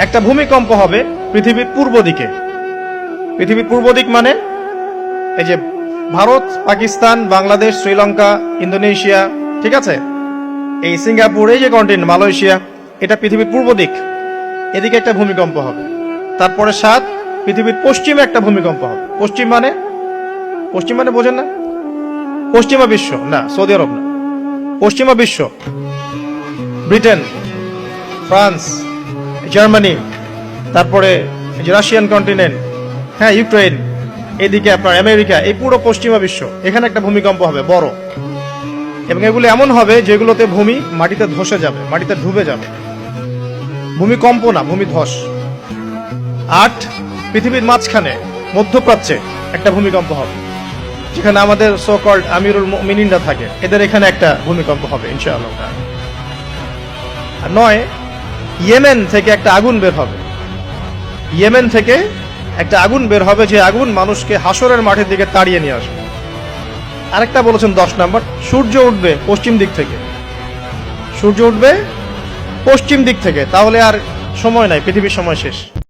একটা ভূমিকম্প হবে পৃথিবীর পূর্ব দিকে। পৃথিবীর পূর্ব দিক মানে এই যে ভারত, পাকিস্তান, বাংলাদেশ, শ্রীলঙ্কা, ইন্দোনেশিয়া, ঠিক আছে, এই সিঙ্গাপুর, এই যে কন্টিনেন্ট মালয়েশিয়া, এটা পৃথিবীর পূর্ব দিক। এদিকে একটা ভূমিকম্প হবে। তারপরে 7 পৃথিবীর পশ্চিমে একটা ভূমিকম্প হবে। পশ্চিম মানে বোঝেন না? পশ্চিমা বিশ্ব না, সৌদি আরব না, পশ্চিমা বিশ্ব, ব্রিটেন, ফ্রান্স, জার্মানি, তারপরে রাশিয়ান কন্টিনেন্ট, হ্যাঁ, ইউক্রেন, এদিকে আপনার আমেরিকা, এই পুরো পশ্চিমা বিশ্ব, এখানে একটা ভূমিকম্প হবে বড়। এবং এগুলো এমন হবে যেগুলোতে ভূমি মাটিতে ধসে যাবে, মাটিতে ডুবে যাবে। ভূমিকম্প না, ভূমিধস। 8 পৃথিবীর মাঝখানে মধ্যপ্রাচ্যে একটা ভূমিকম্প হবে, যেখানে আমাদের সো কল্ড আমিরুল মুমিনিনরা থাকে, এদের এখানে একটা ভূমিকম্প হবে ইনশাআল্লাহ। আর 9 ইয়েমেন থেকে একটা আগুন বের হবে। ইয়েমেন থেকে একটা আগুন বের হবে, যে আগুন মানুষকে হাসরের মাঠের দিকে তাড়িয়ে নিয়ে আসবে। আরেকটা বলেছেন 10 নাম্বার, সূর্য উঠবে পশ্চিম দিক থেকে। সূর্য উঠবে পশ্চিম দিক থেকে, তাহলে আর সময় নাই, পৃথিবীর সময় শেষ।